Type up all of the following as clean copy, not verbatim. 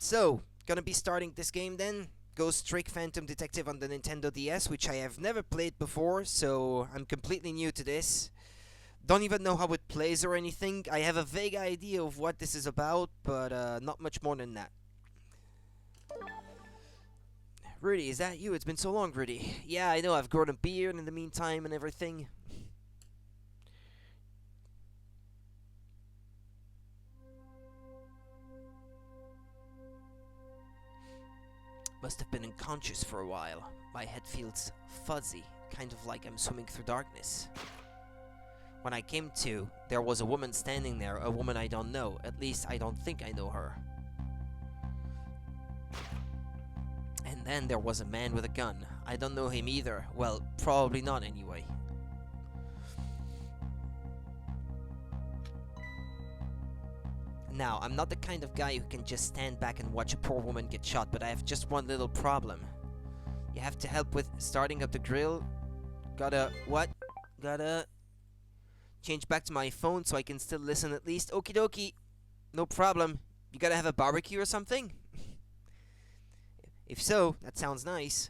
So, gonna be starting this game then. Ghost Trick Phantom Detective on the Nintendo DS, which I have never played before, so I'm completely new to this. Don't even know how it plays or anything. I have a vague idea of what this is about, but not much more than that. Rudy, is that you? It's been so long, Rudy. Yeah, I know, I've grown a beard in the meantime and everything. Must have been unconscious for a while. My head feels fuzzy, kind of like I'm swimming through darkness. When I came to, there was a woman standing there, a woman I don't know. At least I don't think I know her. And then there was a man with a gun. I don't know him either. Well, probably not anyway. Now, I'm not the kind of guy who can just stand back and watch a poor woman get shot, but I have just one little problem. You have to help with starting up the grill. Gotta change back to my phone so I can still listen at least. Okie dokie. No problem. You gotta have a barbecue or something? If so, that sounds nice.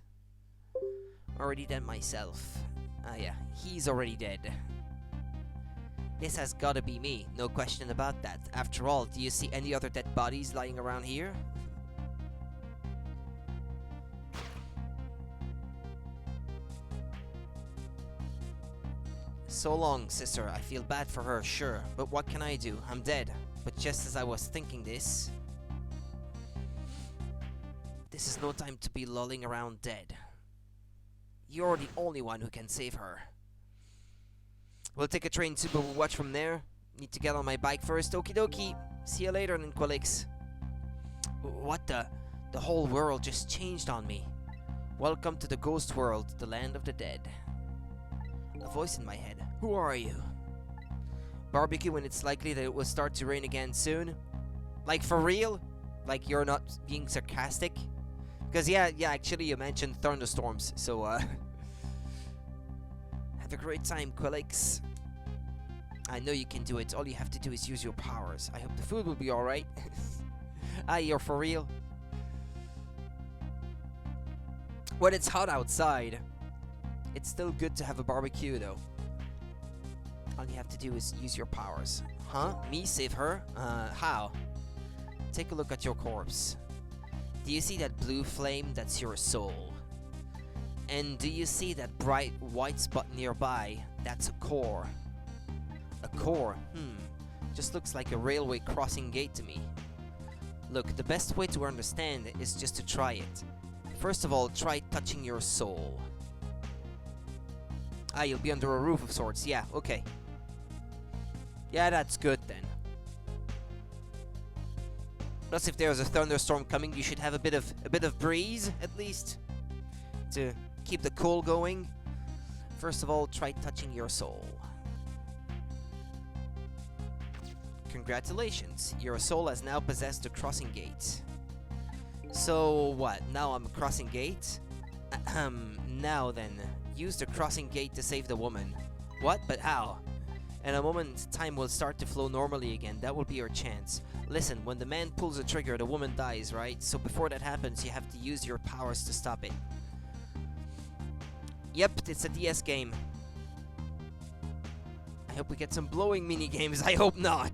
Already dead myself. Ah yeah, he's already dead. This has gotta be me, no question about that. After all, do you see any other dead bodies lying around here? So long, sister. I feel bad for her, sure. But what can I do? I'm dead. But just as I was thinking this... This is no time to be lolling around dead. You're the only one who can save her. We'll take a train to, but we'll watch from there. Need to get on my bike first. Okie dokie. See you later, Ninquilix. What the? The whole world just changed on me. Welcome to the ghost world, the land of the dead. A voice in my head. Who are you? Barbecue when it's likely that it will start to rain again soon? Like for real? Like you're not being sarcastic? Because yeah, actually you mentioned thunderstorms, so have a great time, Quillix. I know you can do it. All you have to do is use your powers. I hope the food will be alright. Ah, you're for real? When it's hot outside, it's still good to have a barbecue, though. All you have to do is use your powers. Huh? Me save her? How? Take a look at your corpse. Do you see that blue flame? That's your soul. And do you see that bright white spot nearby? That's a core. A core? Just looks like a railway crossing gate to me. Look, the best way to understand it is just to try it. First of all, try touching your soul. Ah, you'll be under a roof of sorts. Yeah, okay. Yeah, that's good then. Plus, if there's a thunderstorm coming, you should have a bit of breeze at least to keep the coal going. First of all, try touching your soul. Congratulations, your soul has now possessed the crossing gate. So what? Now I'm a crossing gate? Now then, use the crossing gate to save the woman. What? But how? In a moment, time will start to flow normally again. That will be your chance. Listen, when the man pulls the trigger, the woman dies, right? So before that happens, you have to use your powers to stop it. Yep, it's a DS game. I hope we get some blowing mini-games. I hope not.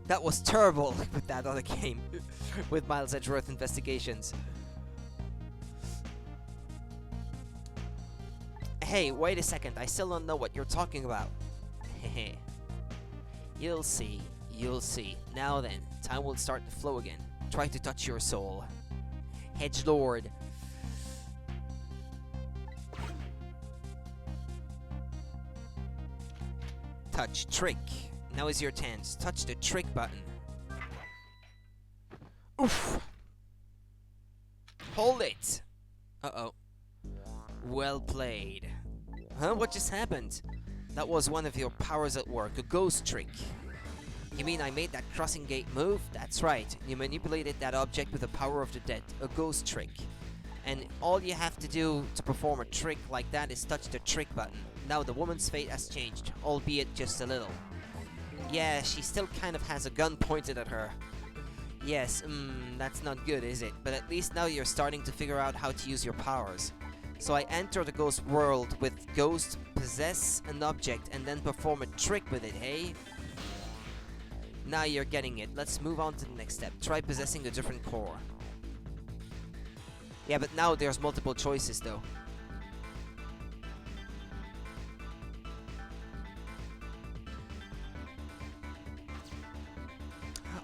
That was terrible with that other game. With Miles Edgeworth Investigations. Hey, wait a second. I still don't know what you're talking about. Hehe. You'll see. You'll see. Now then, time will start to flow again. Try to touch your soul. Hedgelord. Touch trick. Now is your chance. Touch the trick button. Oof. Hold it. Uh-oh. Well played. Huh? What just happened? That was one of your powers at work. A ghost trick. You mean I made that crossing gate move? That's right. You manipulated that object with the power of the dead. A ghost trick. And all you have to do to perform a trick like that is touch the trick button. Now the woman's fate has changed, albeit just a little. Yeah, she still kind of has a gun pointed at her. Yes, that's not good, is it? But at least now you're starting to figure out how to use your powers. So I enter the ghost world with ghost, possess an object, and then perform a trick with it, hey? Now you're getting it. Let's move on to the next step. Try possessing a different core. Yeah, but now there's multiple choices, though.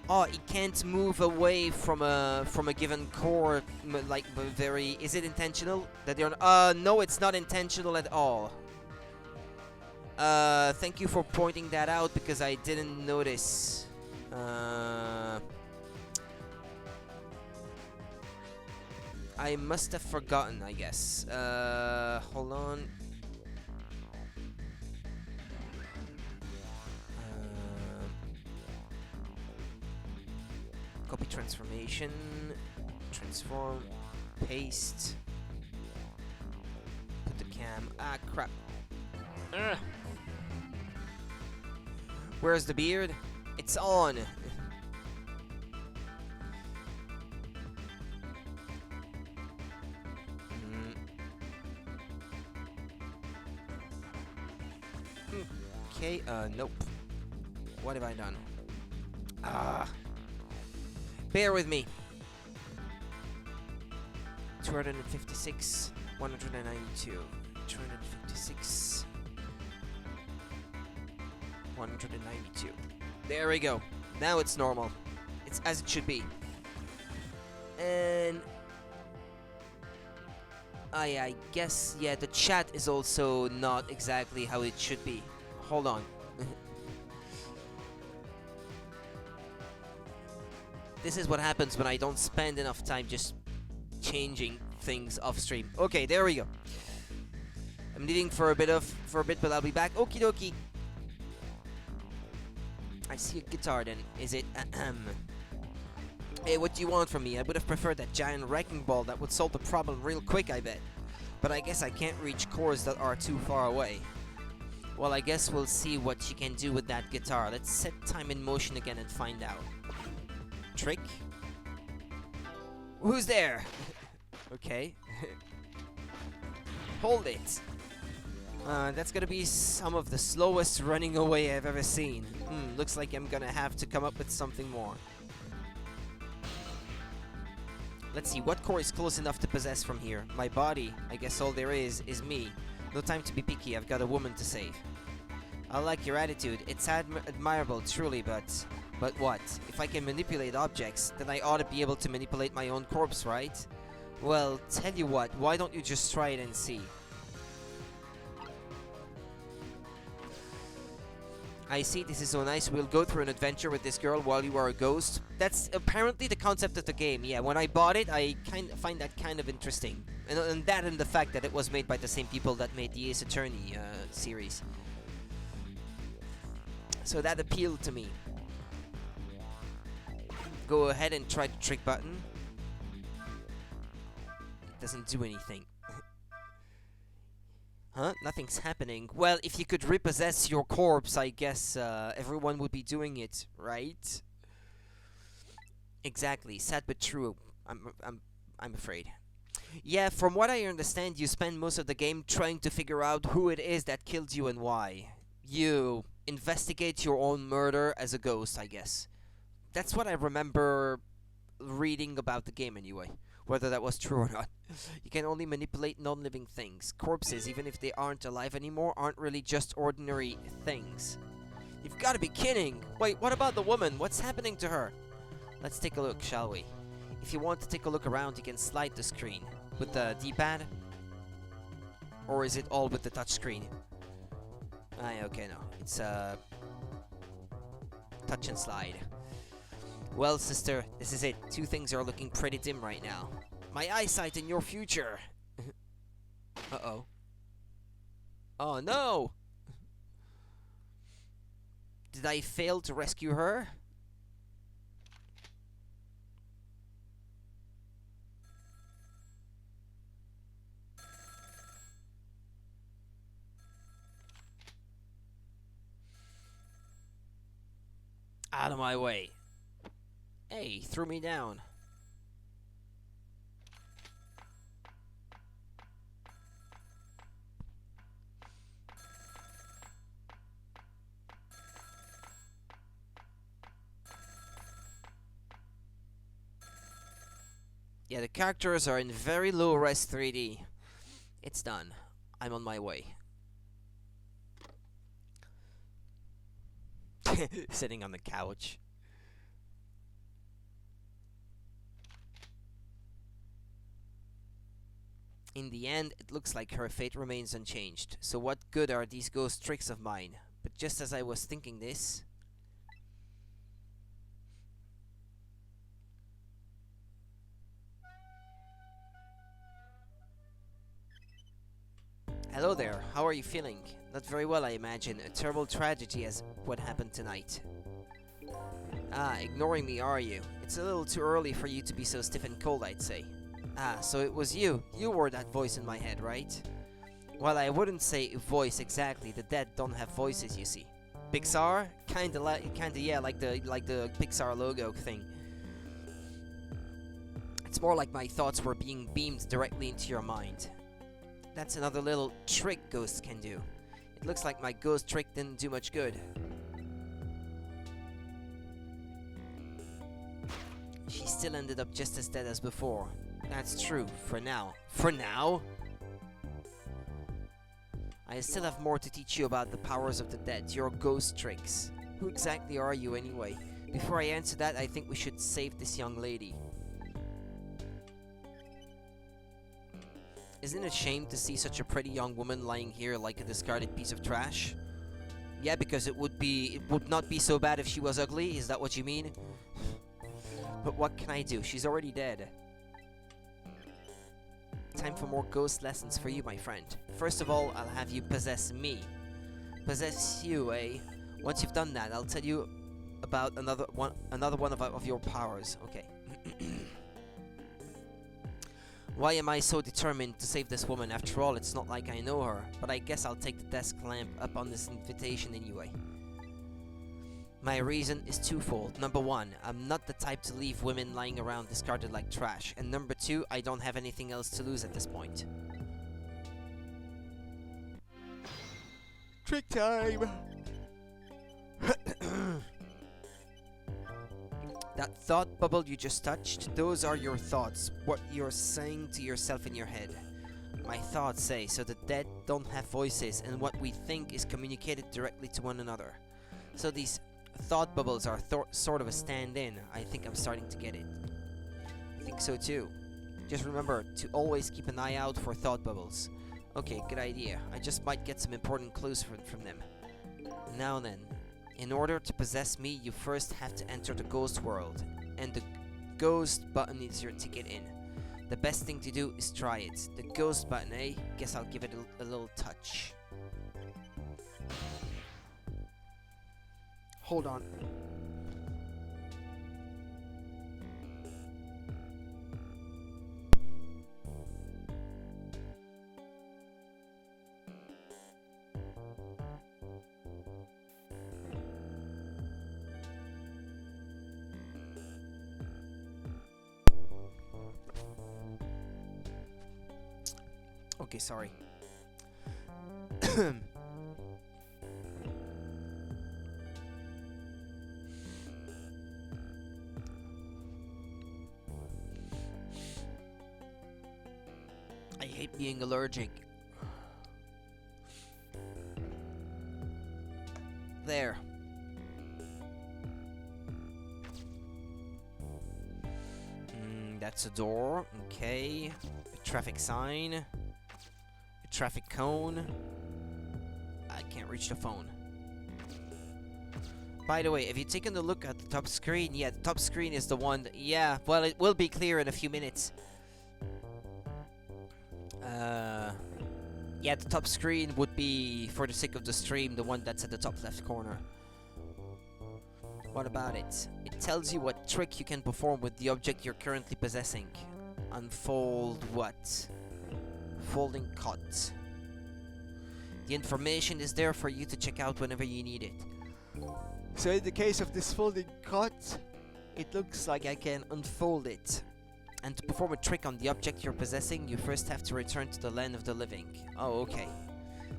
Oh, he can't move away from a given core, like very. Is it intentional that they're? No, it's not intentional at all. Thank you for pointing that out because I didn't notice. I must have forgotten, I guess. Hold on. Copy transformation, transform, paste, put the cam. Ah, crap. Ugh. Where's the beard? It's on. Okay, nope. What have I done? Ah. Bear with me. 256, 192, 256, 192. There we go. Now it's normal. It's as it should be. And I guess, yeah, the chat is also not exactly how it should be. Hold on. This is what happens when I don't spend enough time just changing things off stream. Okay, there we go. I'm leaving for a bit, but I'll be back. Okie dokie. I see a guitar then. Is it? Hey, what do you want from me? I would have preferred that giant wrecking ball that would solve the problem real quick, I bet. But I guess I can't reach chords that are too far away. Well, I guess we'll see what you can do with that guitar. Let's set time in motion again and find out. Trick? Who's there? Okay. Hold it. That's gonna be some of the slowest running away I've ever seen. Looks like I'm gonna have to come up with something more. Let's see, what core is close enough to possess from here? My body. I guess all there is me. No time to be picky, I've got a woman to save. I like your attitude. It's admirable, truly, but what? If I can manipulate objects, then I ought to be able to manipulate my own corpse, right? Well, tell you what, why don't you just try it and see? I see, this is so nice. We'll go through an adventure with this girl while you are a ghost. That's apparently the concept of the game. Yeah, when I bought it, I find that kind of interesting. And that and the fact that it was made by the same people that made the Ace Attorney series. So that appealed to me. Go ahead and try the trick button. It doesn't do anything. Huh? Nothing's happening. Well, if you could repossess your corpse, I guess everyone would be doing it, right? Exactly. Sad but true. I'm afraid. Yeah, from what I understand, you spend most of the game trying to figure out who it is that killed you and why. You investigate your own murder as a ghost, I guess. That's what I remember reading about the game anyway. Whether that was true or not. You can only manipulate non-living things. Corpses, even if they aren't alive anymore, aren't really just ordinary things. You've got to be kidding! Wait, what about the woman? What's happening to her? Let's take a look, shall we? If you want to take a look around, you can slide the screen. With the D-pad? Or is it all with the touchscreen? Okay, no. It's, touch and slide. Well, sister, this is it. Two things are looking pretty dim right now. My eyesight and your future. Uh-oh. Oh, no! Did I fail to rescue her? Out of my way. Hey, threw me down. Yeah, the characters are in very low res 3D. It's done. I'm on my way. Sitting on the couch. In the end, it looks like her fate remains unchanged. So what good are these ghost tricks of mine? But just as I was thinking this... Hello there, how are you feeling? Not very well, I imagine. A terrible tragedy as what happened tonight. Ah, ignoring me, are you? It's a little too early for you to be so stiff and cold, I'd say. Ah, so it was you. You were that voice in my head, right? Well, I wouldn't say voice exactly. The dead don't have voices, you see. Pixar? Kinda, yeah, like the Pixar logo thing. It's more like my thoughts were being beamed directly into your mind. That's another little trick ghosts can do. It looks like my ghost trick didn't do much good. She still ended up just as dead as before. That's true, for now. For now? I still have more to teach you about the powers of the dead, your ghost tricks. Who exactly are you anyway? Before I answer that, I think we should save this young lady. Isn't it a shame to see such a pretty young woman lying here like a discarded piece of trash? Yeah, because it would not be so bad if she was ugly, is that what you mean? But what can I do? She's already dead. Time for more ghost lessons for you, my friend. First of all, I'll have you possess me. Possess you, eh? Once you've done that, I'll tell you about another one of your powers. Okay. Why am I so determined to save this woman? After all, it's not like I know her. But I guess I'll take the desk lamp up on this invitation anyway. My reason is twofold. Number one, I'm not the type to leave women lying around discarded like trash. And number two, I don't have anything else to lose at this point. Trick time! That thought bubble you just touched, those are your thoughts. What you're saying to yourself in your head. My thoughts say, so the dead don't have voices, and what we think is communicated directly to one another. So these thought bubbles are sort of a stand-in. I think I'm starting to get it. I think so too. Just remember to always keep an eye out for thought bubbles. Okay, good idea. I just might get some important clues from them. Now then, in order to possess me, you first have to enter the ghost world. And the ghost button is your ticket in. The best thing to do is try it. The ghost button, eh? Guess I'll give it a little touch. Hold on. Okay, sorry. I hate being allergic. There. That's a door. Okay. A traffic sign. A traffic cone. I can't reach the phone. By the way, have you taken a look at the top screen? Yeah, the top screen is the one that, yeah, well, it will be clear in a few minutes. Yeah, the top screen would be, for the sake of the stream, the one that's at the top left corner. What about it? It tells you what trick you can perform with the object you're currently possessing. Unfold what? Folding cot. The information is there for you to check out whenever you need it. So in the case of this folding cot, It looks like I can unfold it. And to perform a trick on the object you're possessing, you first have to return to the land of the living. Oh, okay.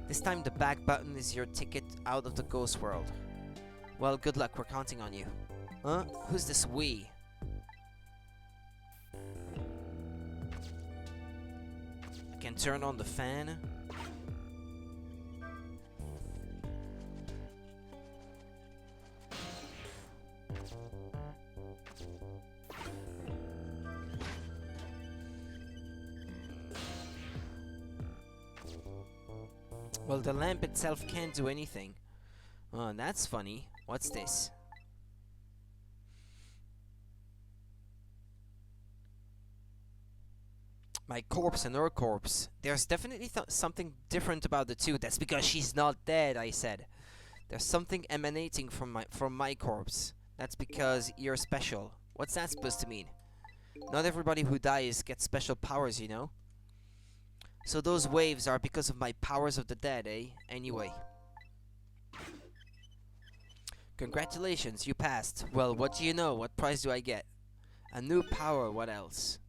This time the back button is your ticket out of the ghost world. Well, good luck, we're counting on you. Huh? Who's this we? I can turn on the fan. Well, the lamp itself can't do anything. Oh, that's funny. What's this? My corpse and her corpse. There's definitely something different about the two. That's because she's not dead, I said. There's something emanating from my corpse. That's because you're special. What's that supposed to mean? Not everybody who dies gets special powers, you know? So those waves are because of my powers of the dead, eh? Anyway. Congratulations, you passed. Well, what do you know? What prize do I get? A new power, what else?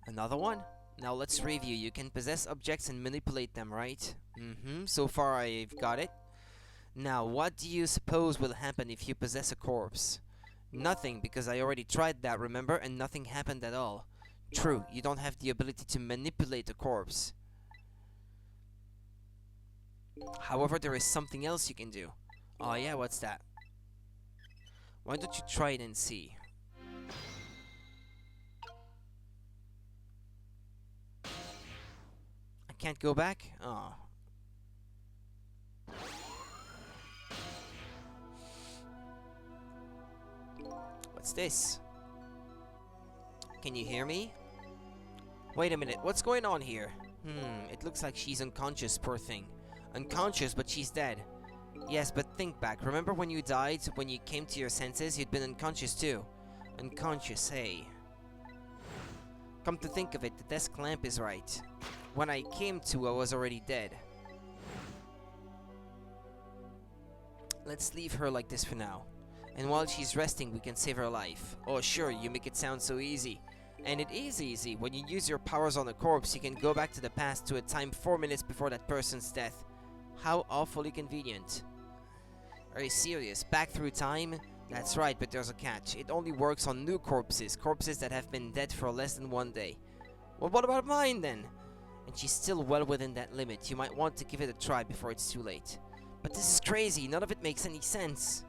Another one? Now let's review. You can possess objects and manipulate them, right? So far I've got it. Now, what do you suppose will happen if you possess a corpse? Nothing, because I already tried that, remember? And nothing happened at all. True, you don't have the ability to manipulate a corpse. However, there is something else you can do. Oh yeah, what's that? Why don't you try it and see? I can't go back? Oh. What's this? Can you hear me? Wait a minute, what's going on here? It looks like she's unconscious, poor thing. Unconscious, but she's dead. Yes, but think back. Remember when you died? When you came to your senses, you'd been unconscious too. Unconscious, hey. Come to think of it, the desk lamp is right. When I came to, I was already dead. Let's leave her like this for now. And while she's resting, we can save her life. Oh sure, you make it sound so easy. And it is easy. When you use your powers on a corpse, you can go back to the past to a time 4 minutes before that person's death. How awfully convenient. Are you serious? Back through time? That's right, but there's a catch. It only works on new corpses. Corpses that have been dead for less than 1 day. Well, what about mine then? And she's still well within that limit. You might want to give it a try before it's too late. But this is crazy. None of it makes any sense.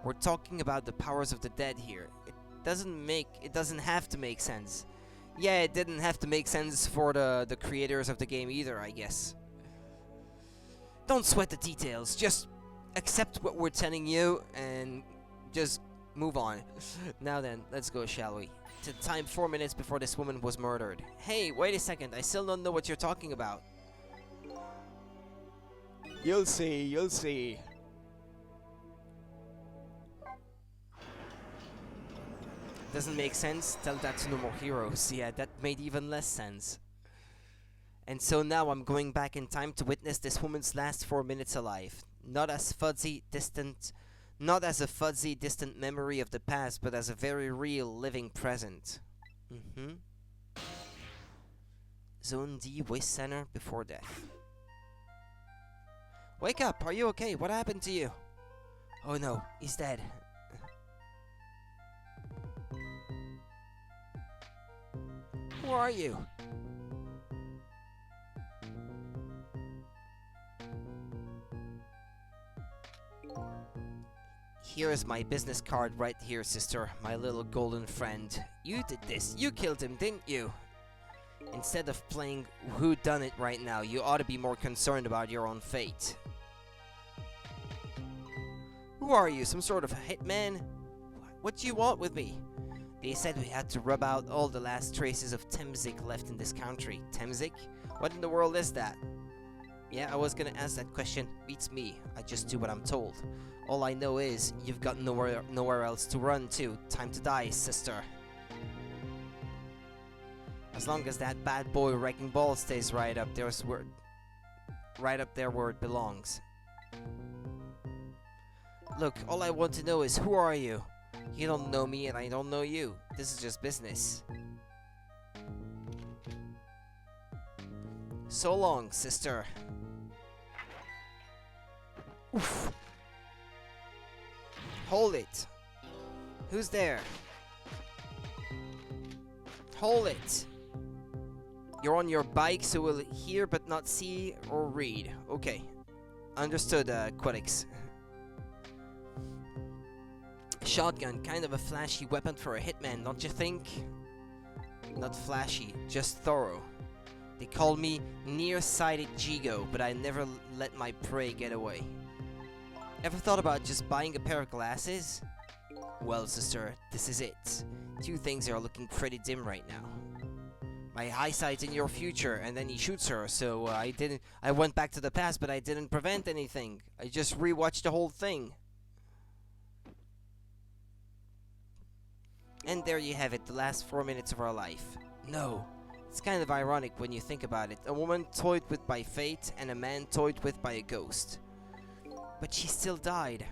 We're talking about the powers of the dead here. It doesn't have to make sense. Yeah, it didn't have to make sense for the creators of the game either, I guess. Don't sweat the details. Just accept what we're telling you and just move on. Now then, let's go, shall we? To the time 4 minutes before this woman was murdered. Hey, wait a second. I still don't know what you're talking about. You'll see, you'll see. Doesn't make sense? Tell that to No More Heroes. Yeah, that made even less sense. And so now I'm going back in time to witness this woman's last 4 minutes alive. Not as a fuzzy, distant memory of the past, but as a very real, living present. Zone D, Waste Center, before death. Wake up! Are you okay? What happened to you? Oh no, he's dead. Who are you? Here is my business card right here, sister, my little golden friend. You did this. You killed him, didn't you? Instead of playing whodunit right now, you ought to be more concerned about your own fate. Who are you? Some sort of hitman? What do you want with me? They said we had to rub out all the last traces of Temzik left in this country. Temzik? What in the world is that? Yeah, I was gonna ask that question. Beats me. I just do what I'm told. All I know is, you've got nowhere else to run to. Time to die, sister. As long as that bad boy Wrecking Ball stays right up there where it belongs. Look, all I want to know is, who are you? You don't know me and I don't know you. This is just business. So long, sister. Oof. Hold it. Who's there? Hold it. You're on your bike, so we'll hear but not see or read. Okay. Understood, Quedix. Shotgun, kind of a flashy weapon for a hitman, don't you think? Not flashy, just thorough. They call me nearsighted Jigo, but I never let my prey get away. Ever thought about just buying a pair of glasses? Well, sister, this is it. Two things are looking pretty dim right now. My eyesight's in your future, and then he shoots her, so I went back to the past, but I didn't prevent anything. I just rewatched the whole thing. And there you have it, the last 4 minutes of our life. No. It's kind of ironic when you think about it. A woman toyed with by fate, and a man toyed with by a ghost. But she still died.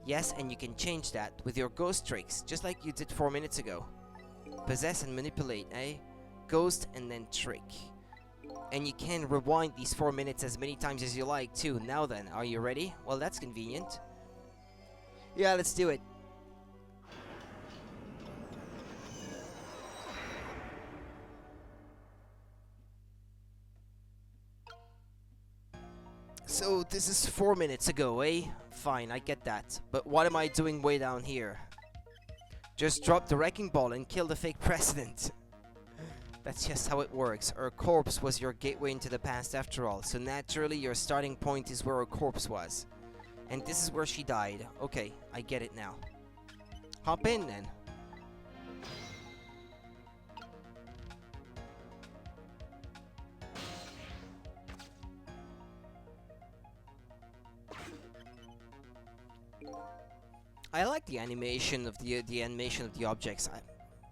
Yes, and you can change that with your ghost tricks, just like you did 4 minutes ago. Possess and manipulate, eh? Ghost and then trick. And you can rewind these 4 minutes as many times as you like too. Now then, are you ready? Well, that's convenient. Yeah, let's do it. So this is 4 minutes ago, eh? Fine, I get that. But what am I doing way down here? Just drop the wrecking ball and kill the fake president. That's just how it works. Her corpse was your gateway into the past after all, so naturally your starting point is where her corpse was. And this is where she died. Okay, I get it now. Hop in then. I like the animation of the animation of the objects.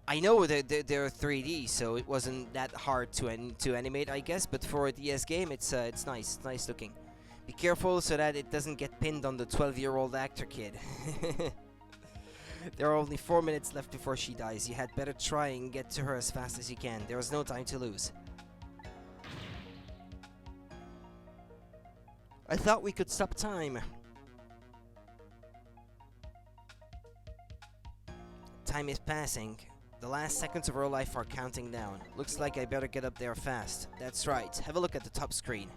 I know they're 3D, so it wasn't that hard to animate, I guess. But for a DS game, it's nice. It's nice looking. Be careful so that it doesn't get pinned on the 12-year-old actor kid. There are only 4 minutes left before she dies. You had better try and get to her as fast as you can. There is no time to lose. I thought we could stop time. Time is passing. The last seconds of her life are counting down. Looks like I better get up there fast. That's right. Have a look at the top screen.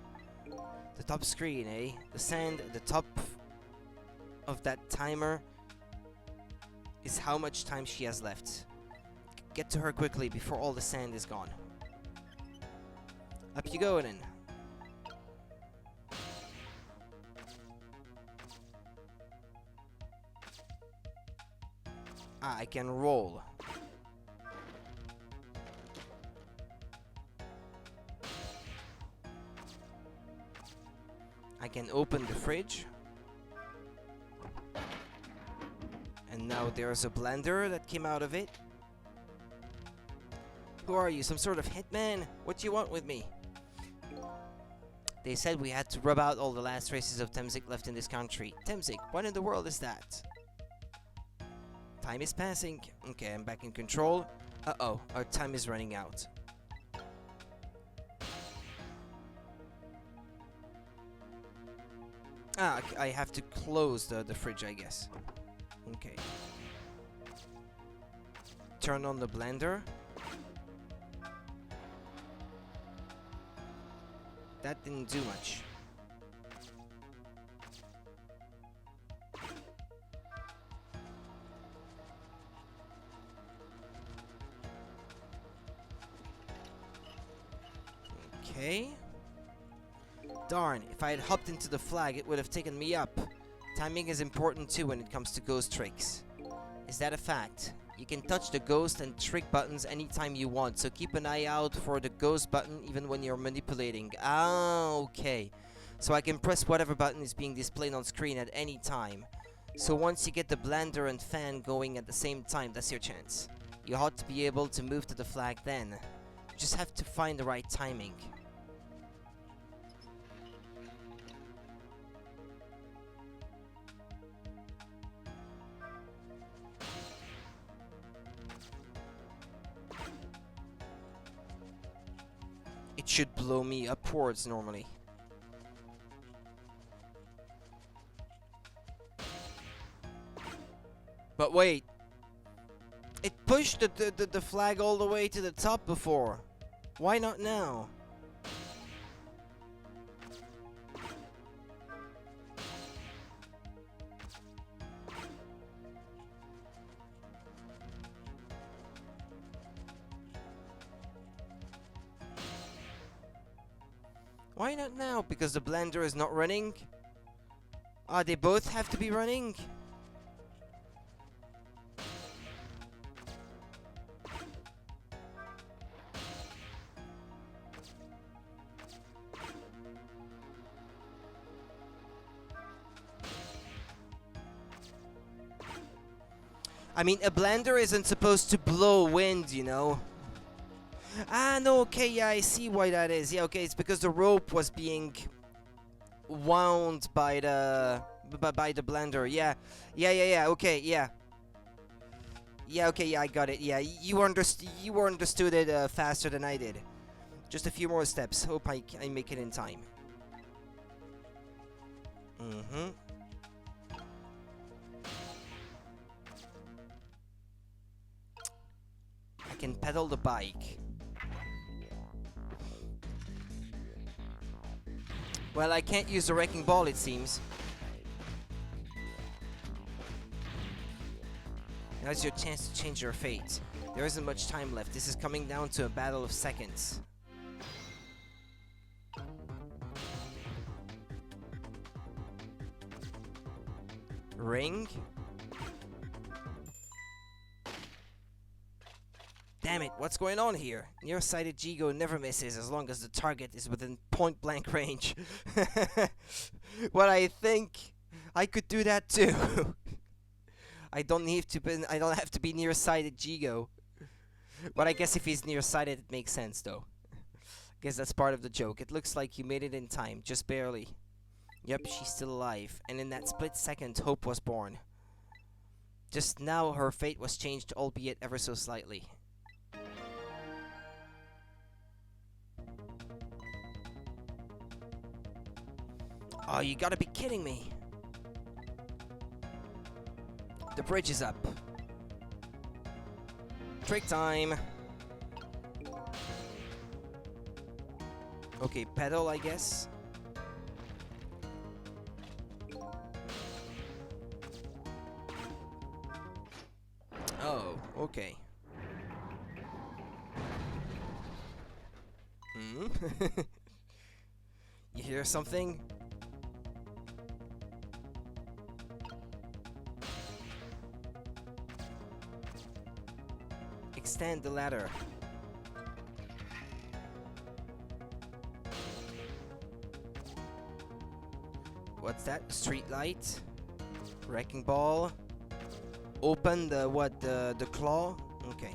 The top screen, eh? The sand at the top of that timer is how much time she has left. Get to her quickly before all the sand is gone. Up you go then. I can roll. I can open the fridge. And now there's a blender that came out of it. Who are you, some sort of hitman? What do you want with me? They said we had to rub out all the last traces of Temzik left in this country. Temzik? What in the world is that? Time is passing. Okay, I'm back in control. Uh-oh, our time is running out. I have to close the fridge, I guess. Okay. Turn on the blender. That didn't do much. Okay. Darn, if I had hopped into the flag, it would have taken me up. Timing is important too when it comes to ghost tricks. Is that a fact? You can touch the ghost and trick buttons anytime you want, so keep an eye out for the ghost button even when you're manipulating. Ah, okay. So I can press whatever button is being displayed on screen at any time. So once you get the blender and fan going at the same time, that's your chance. You ought to be able to move to the flag then. You just have to find the right timing. It should blow me upwards normally. But wait. It pushed the flag all the way to the top before. Why not now? Why not now? Because the blender is not running? Ah, they both have to be running? I mean, a blender isn't supposed to blow wind, you know? Ah, no, okay, yeah, I see why that is. Yeah, okay, it's because the rope was being wound by the blender. Yeah, okay, yeah. Yeah, okay, yeah, I got it. Yeah, you understood it faster than I did. Just a few more steps. Hope I make it in time. Mm-hmm. I can pedal the bike. Well, I can't use the wrecking ball, it seems. Now's your chance to change your fate. There isn't much time left. This is coming down to a battle of seconds. Ring? Damn it, what's going on here? Nearsighted Jigo never misses as long as the target is within point-blank range. Well, I think I could do that too. I don't have to be nearsighted Jigo. But I guess if he's nearsighted, it makes sense though. Guess that's part of the joke. It looks like you made it in time, just barely. Yep, she's still alive, and in that split second, hope was born. Just now, her fate was changed, albeit ever so slightly. Oh, you gotta be kidding me. The bridge is up. Trick time. Okay, pedal, I guess. Oh, okay. Hmm? You hear something? Extend the ladder. What's that? Street light? Wrecking ball? Open the what? The claw? Okay.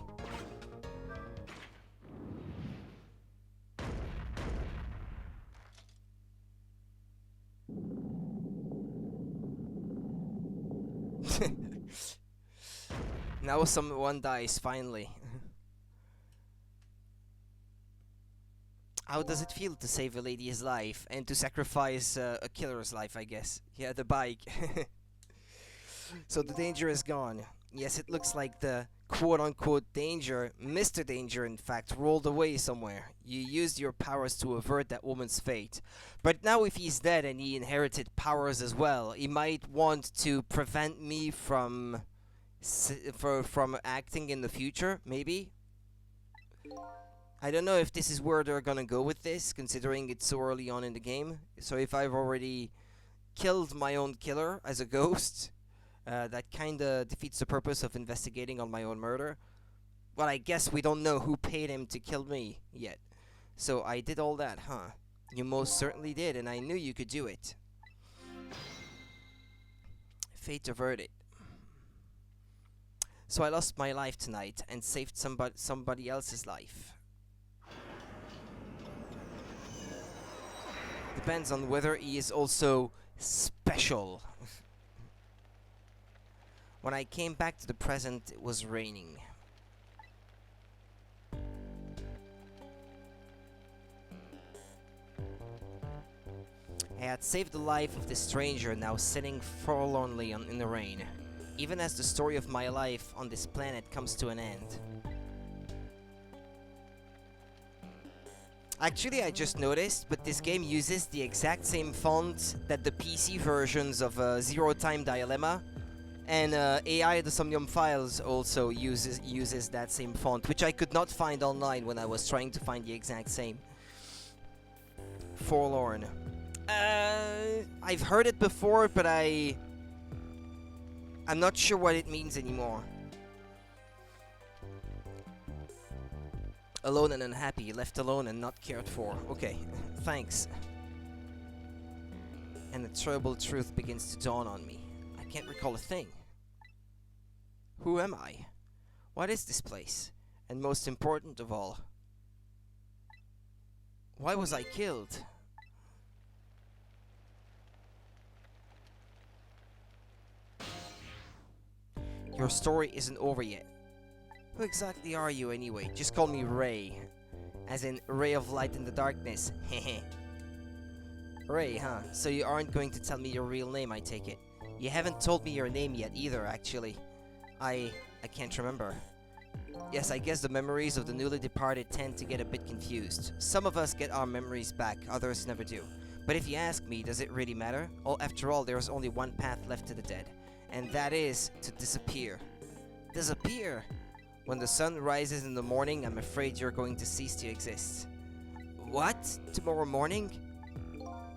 Now someone dies, finally. How does it feel to save a lady's life and to sacrifice a killer's life, I guess? Yeah, the bike. So the danger is gone. Yes, it looks like the quote-unquote danger, Mr. Danger in fact, rolled away somewhere. You used your powers to avert that woman's fate. But now if he's dead and he inherited powers as well, he might want to prevent me from acting in the future, maybe? I don't know if this is where they're gonna go with this, considering it's so early on in the game. So if I've already killed my own killer as a ghost, that kinda defeats the purpose of investigating on my own murder. Well, I guess we don't know who paid him to kill me yet. So I did all that, huh? You most certainly did, and I knew you could do it. Fate averted. So I lost my life tonight and saved somebody else's life. Depends on whether he is also special. When I came back to the present, it was raining. I had saved the life of this stranger now sitting forlornly in the rain, even as the story of my life on this planet comes to an end. Actually, I just noticed, but this game uses the exact same font that the PC versions of Zero Time Dilemma, and AI The Somnium Files also uses that same font, which I could not find online when I was trying to find the exact same. Forlorn. I've heard it before, but I'm not sure what it means anymore. Alone and unhappy, left alone and not cared for. Okay, thanks. And the terrible truth begins to dawn on me. I can't recall a thing. Who am I? What is this place? And most important of all, why was I killed? Your story isn't over yet. Who exactly are you anyway? Just call me Ray. As in, ray of light in the darkness. Heh. Ray, huh? So you aren't going to tell me your real name, I take it. You haven't told me your name yet either, actually. I can't remember. Yes, I guess the memories of the newly departed tend to get a bit confused. Some of us get our memories back, others never do. But if you ask me, does it really matter? After all, there's only one path left to the dead. And that is to disappear. Disappear? When the sun rises in the morning, I'm afraid you're going to cease to exist. What? Tomorrow morning?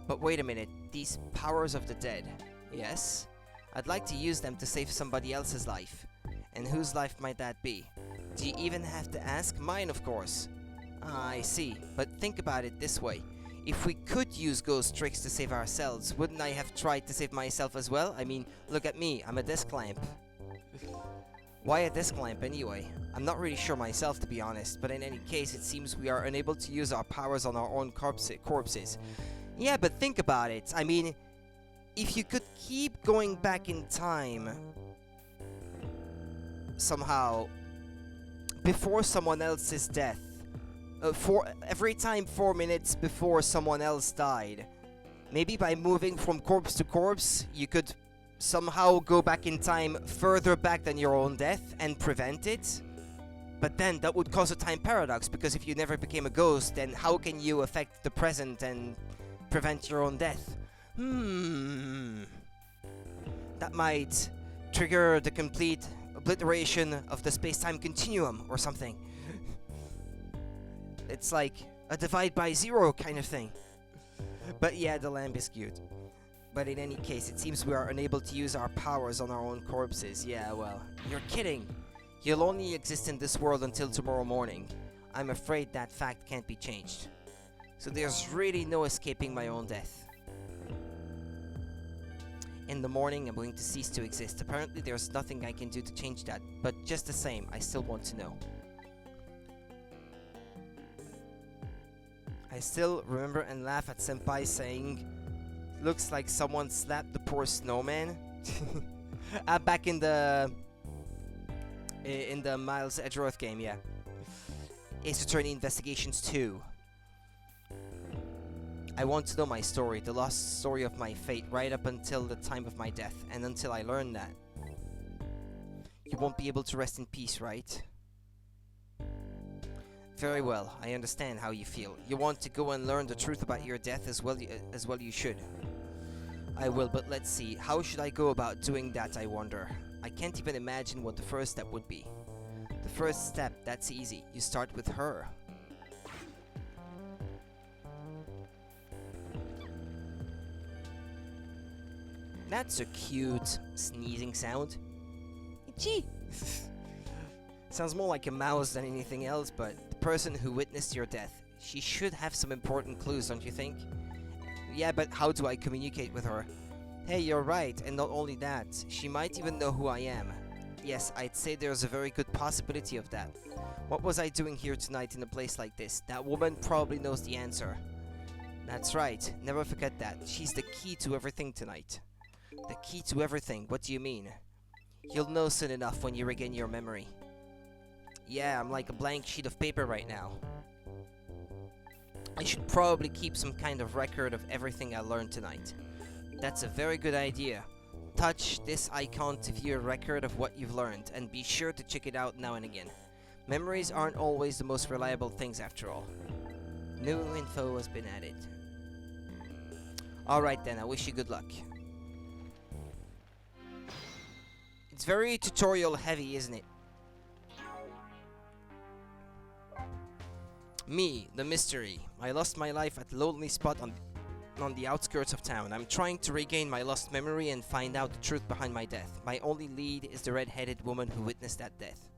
But wait a minute, these powers of the dead. Yes? I'd like to use them to save somebody else's life. And whose life might that be? Do you even have to ask? Mine, of course. Ah, I see. But think about it this way. If we could use ghost tricks to save ourselves, wouldn't I have tried to save myself as well? I mean, look at me, I'm a desk lamp. Why a desk lamp anyway? I'm not really sure myself, to be honest, but in any case, it seems we are unable to use our powers on our own corpses. Yeah, but think about it. I mean, if you could keep going back in time somehow before someone else's death, every time 4 minutes before someone else died, maybe by moving from corpse to corpse, you could somehow go back in time further back than your own death and prevent it. But then that would cause a time paradox, because if you never became a ghost, then how can you affect the present and prevent your own death? That might trigger the complete obliteration of the space-time continuum or something. It's like a divide by zero kind of thing. But yeah, the lamp is cute. But in any case, it seems we are unable to use our powers on our own corpses. Yeah, well, you're kidding. You'll only exist in this world until tomorrow morning. I'm afraid that fact can't be changed. So there's really no escaping my own death. In the morning, I'm going to cease to exist. Apparently, there's nothing I can do to change that. But just the same, I still want to know. I still remember and laugh at Senpai saying, "Looks like someone slapped the poor snowman." Back in the Miles Edgeworth game, yeah. Ace Attorney Investigations 2. I want to know my story, the lost story of my fate, right up until the time of my death, and until I learn that. You won't be able to rest in peace, right? Very well, I understand how you feel. You want to go and learn the truth about your death as well you should. I will, but let's see. How should I go about doing that, I wonder? I can't even imagine what the first step would be. The first step, that's easy. You start with her. That's a cute sneezing sound. Itchy! Sounds more like a mouse than anything else, but the person who witnessed your death, she should have some important clues, don't you think? Yeah, but how do I communicate with her? Hey, you're right, and not only that, she might even know who I am. Yes, I'd say there's a very good possibility of that. What was I doing here tonight in a place like this? That woman probably knows the answer. That's right, never forget that. She's the key to everything tonight. The key to everything, what do you mean? You'll know soon enough when you regain your memory. Yeah, I'm like a blank sheet of paper right now. I should probably keep some kind of record of everything I learned tonight. That's a very good idea. Touch this icon to view a record of what you've learned, and be sure to check it out now and again. Memories aren't always the most reliable things after all. New info has been added. Alright then, I wish you good luck. It's very tutorial heavy, isn't it? Me, the mystery. I lost my life at a lonely spot on the outskirts of town. I'm trying to regain my lost memory and find out the truth behind my death. My only lead is the red-headed woman who witnessed that death.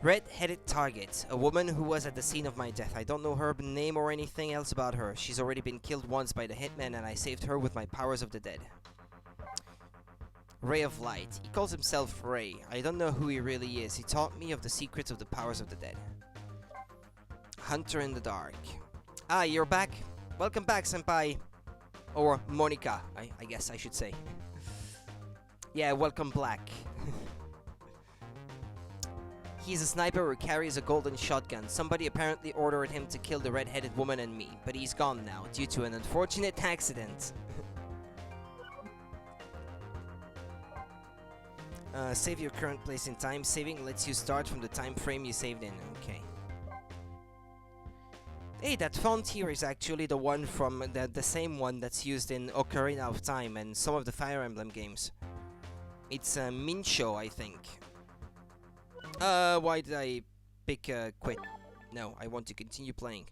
Red-headed target. A woman who was at the scene of my death. I don't know her name or anything else about her. She's already been killed once by the hitman and I saved her with my powers of the dead. Ray of Light. He calls himself Ray. I don't know who he really is. He taught me of the secrets of the powers of the dead. Hunter in the Dark. Ah, you're back? Welcome back, senpai. Or Monica, I guess I should say. Yeah, welcome back. He's a sniper who carries a golden shotgun. Somebody apparently ordered him to kill the red-headed woman and me, but he's gone now, due to an unfortunate accident. Save your current place in time. Saving lets you start from the time frame you saved in. Okay. Hey, that font here is actually the one from the same one that's used in Ocarina of Time and some of the Fire Emblem games. It's Mincho, I think. Why did I pick quit? No, I want to continue playing.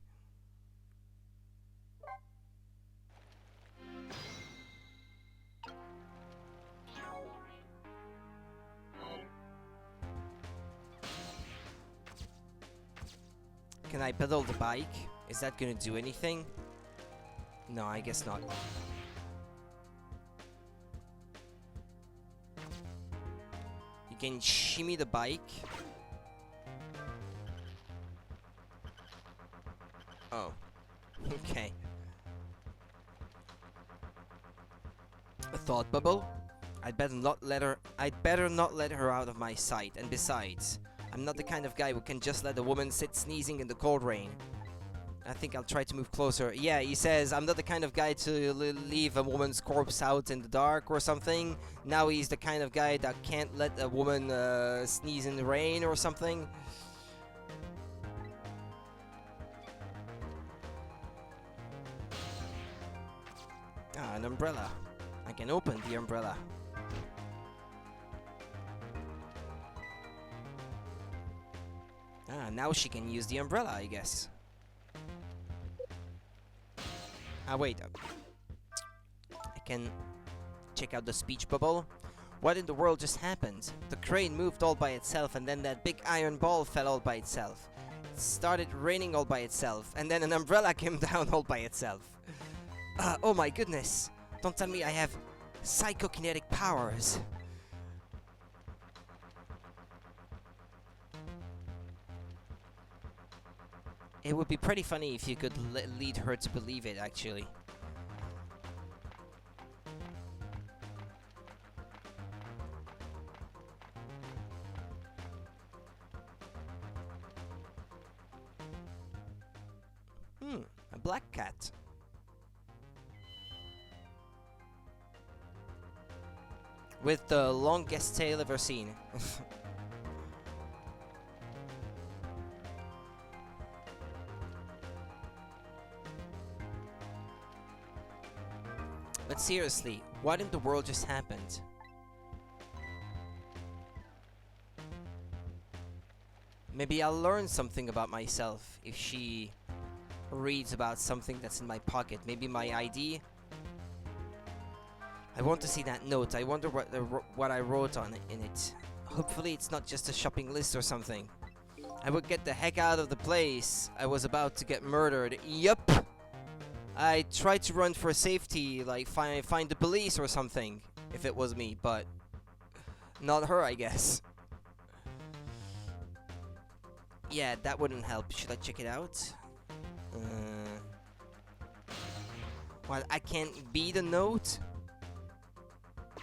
Can I pedal the bike? Is that gonna do anything? No, I guess not. You can shimmy the bike. Oh. Okay. A thought bubble? I'd better not let her out of my sight, and besides, I'm not the kind of guy who can just let a woman sit sneezing in the cold rain. I think I'll try to move closer. Yeah, he says, I'm not the kind of guy to leave a woman's corpse out in the dark or something. Now he's the kind of guy that can't let a woman sneeze in the rain or something. Ah, an umbrella. I can open the umbrella. Ah, now she can use the umbrella, I guess. Ah, wait. I can check out the speech bubble. What in the world just happened? The crane moved all by itself, and then that big iron ball fell all by itself. It started raining all by itself, and then an umbrella came down all by itself. Oh my goodness. Don't tell me I have psychokinetic powers. It would be pretty funny if you could lead her to believe it, actually. A black cat. With the longest tail ever seen. But seriously, what in the world just happened? Maybe I'll learn something about myself if she reads about something that's in my pocket. Maybe my ID? I want to see that note. I wonder what I wrote in it. Hopefully it's not just a shopping list or something. I would get the heck out of the place. I was about to get murdered. Yup! I tried to run for safety, like find the police or something, if it was me, but not her, I guess. Yeah, that wouldn't help. Should I check it out? Well, I can't be the note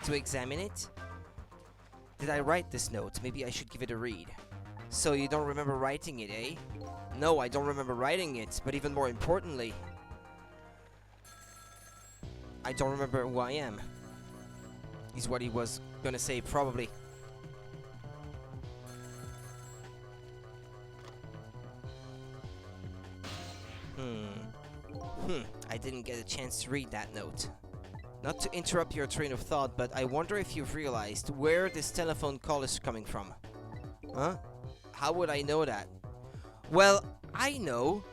to examine it. Did I write this note? Maybe I should give it a read. So you don't remember writing it, eh? No, I don't remember writing it, but even more importantly, I don't remember who I am. Is what he was gonna say, probably. I didn't get a chance to read that note. Not to interrupt your train of thought, but I wonder if you've realized where this telephone call is coming from. Huh? How would I know that? Well, I know.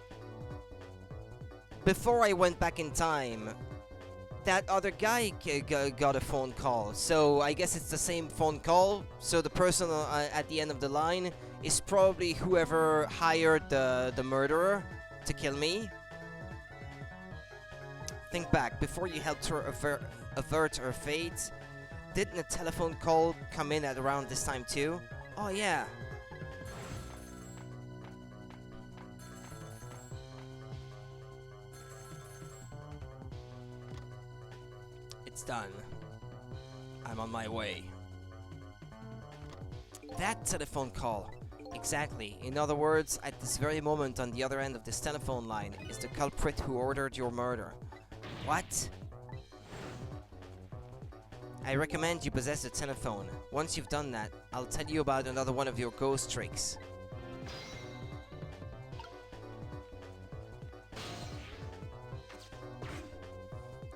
Before I went back in time, that other guy got a phone call. So I guess it's the same phone call. So the person at the end of the line is probably whoever hired the murderer to kill me. Think back, before you helped her avert her fate, didn't a telephone call come in at around this time too? Oh yeah. It's done. I'm on my way. That telephone call. Exactly. In other words, at this very moment on the other end of this telephone line is the culprit who ordered your murder. What? I recommend you possess a telephone. Once you've done that, I'll tell you about another one of your ghost tricks.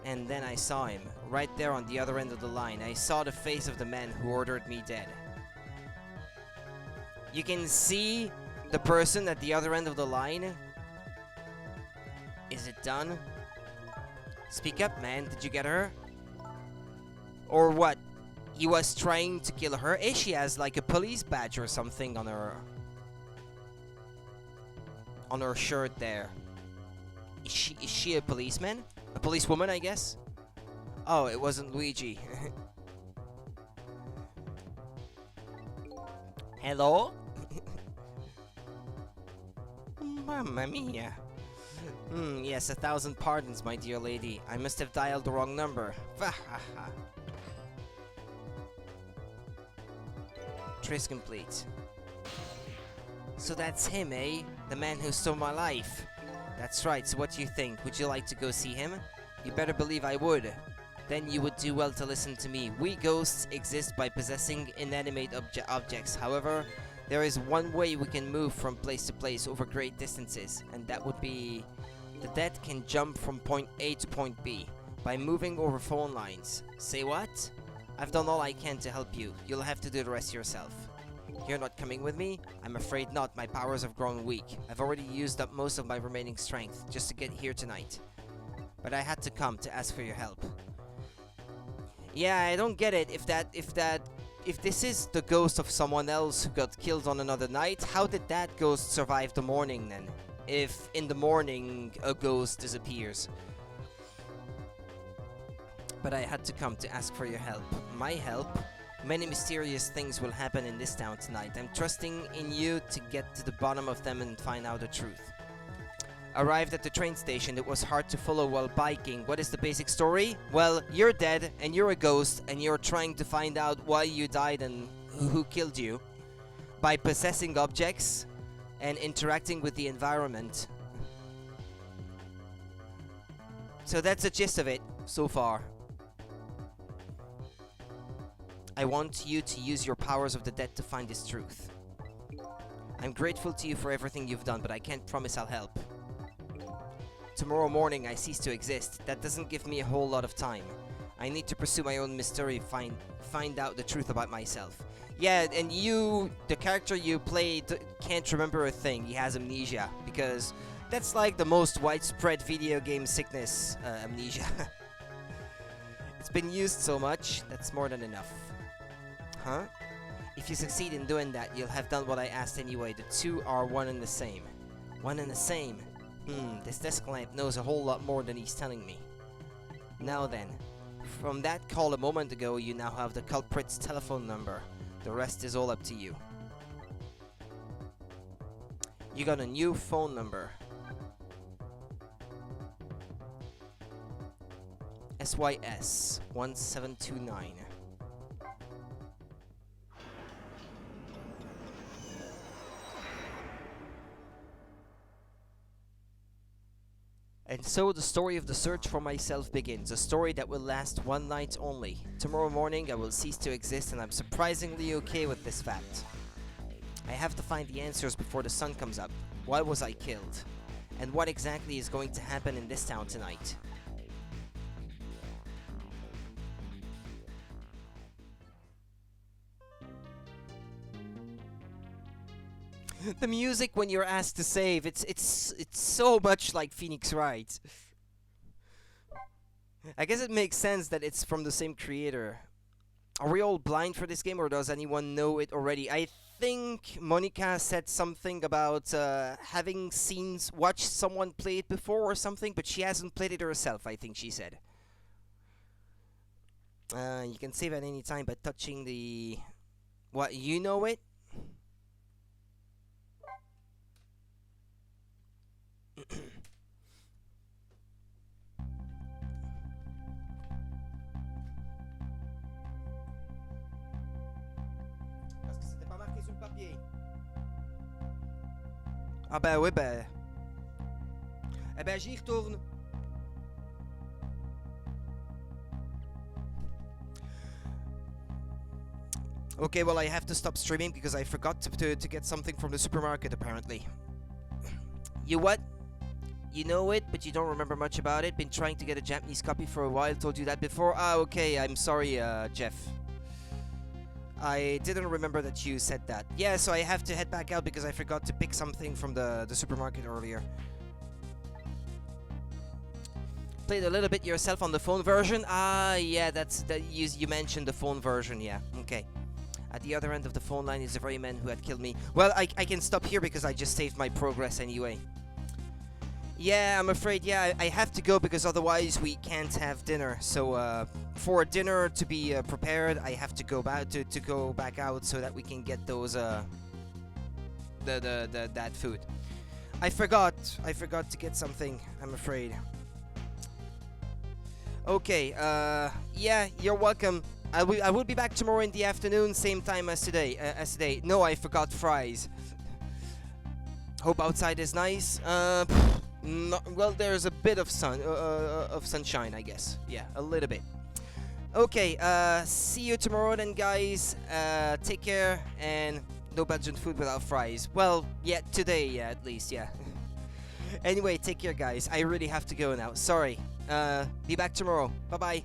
And then I saw him, right there on the other end of the line. I saw the face of the man who ordered me dead. You can see the person at the other end of the line. Is it done? Speak up, man. Did you get her? Or what? He was trying to kill her? She has like a police badge or something on her shirt there. Is she a policeman? A policewoman, I guess? Oh, it wasn't Luigi. Hello? Mamma mia. Yes, 1,000 pardons, my dear lady. I must have dialed the wrong number. Trace complete. So that's him, eh? The man who stole my life. That's right, so what do you think? Would you like to go see him? You better believe I would. Then you would do well to listen to me. We ghosts exist by possessing inanimate objects. However, there is one way we can move from place to place over great distances, and that would be... The dead can jump from point A to point B by moving over phone lines. Say what? I've done all I can to help you. You'll have to do the rest yourself. You're not coming with me? I'm afraid not. My powers have grown weak. I've already used up most of my remaining strength just to get here tonight. But I had to come to ask for your help. Yeah, I don't get it. If this is the ghost of someone else who got killed on another night, how did that ghost survive the morning then? If in the morning a ghost disappears. But I had to come to ask for your help. My help? Many mysterious things will happen in this town tonight. I'm trusting in you to get to the bottom of them and find out the truth. Arrived at the train station, it was hard to follow while biking. What is the basic story? Well, you're dead, and you're a ghost, and you're trying to find out why you died and who killed you. By possessing objects and interacting with the environment. So that's the gist of it, so far. I want you to use your powers of the dead to find this truth. I'm grateful to you for everything you've done, but I can't promise I'll help. Tomorrow morning I cease to exist. That doesn't give me a whole lot of time. I need to pursue my own mystery, find out the truth about myself. Yeah, and you, the character you played, can't remember a thing. He has amnesia, because that's like the most widespread video game sickness, amnesia. It's been used so much, that's more than enough. Huh? If you succeed in doing that, you'll have done what I asked anyway. The two are one and the same. One and the same. This desk lamp knows a whole lot more than he's telling me. Now then, from that call a moment ago, you now have the culprit's telephone number. The rest is all up to you. You got a new phone number. SYS 1729. And so the story of the search for myself begins, a story that will last one night only. Tomorrow morning I will cease to exist, and I'm surprisingly okay with this fact. I have to find the answers before the sun comes up. Why was I killed? And what exactly is going to happen in this town tonight? The music when you're asked to save, it's so much like Phoenix Wright. I guess it makes sense that it's from the same creator. Are we all blind for this game, or does anyone know it already? I think Monica said something about having watched someone play it before or something, but she hasn't played it herself, I think she said. You can save at any time by touching the... What, you know it? Parce que c'était pas marqué sur le papier. Ah ben oui, ben... Eh ben j'y retourne. Okay, well I have to stop streaming because I forgot to get something from the supermarket apparently. You what? You know it, but you don't remember much about it. Been trying to get a Japanese copy for a while. Told you that before. Ah, okay. I'm sorry, Jeff. I didn't remember that you said that. Yeah, so I have to head back out because I forgot to pick something from the supermarket earlier. Played a little bit yourself on the phone version. Ah, yeah, you mentioned the phone version. Yeah, okay. At the other end of the phone line is the very man who had killed me. Well, I can stop here because I just saved my progress anyway. Yeah, I'm afraid, yeah, I have to go because otherwise we can't have dinner. So, for dinner to be prepared, I have to go back to go back out so that we can get those that food. I forgot to get something, I'm afraid. Okay, yeah, you're welcome. I will be back tomorrow in the afternoon, same time as today. No, I forgot fries. Hope outside is nice. No, well, there's a bit of sunshine, I guess. Yeah, a little bit. Okay, see you tomorrow then, guys. Take care, and no Belgian food without fries. Well, yeah, today, yeah, at least, yeah. Anyway, take care, guys. I really have to go now. Sorry. Be back tomorrow. Bye-bye.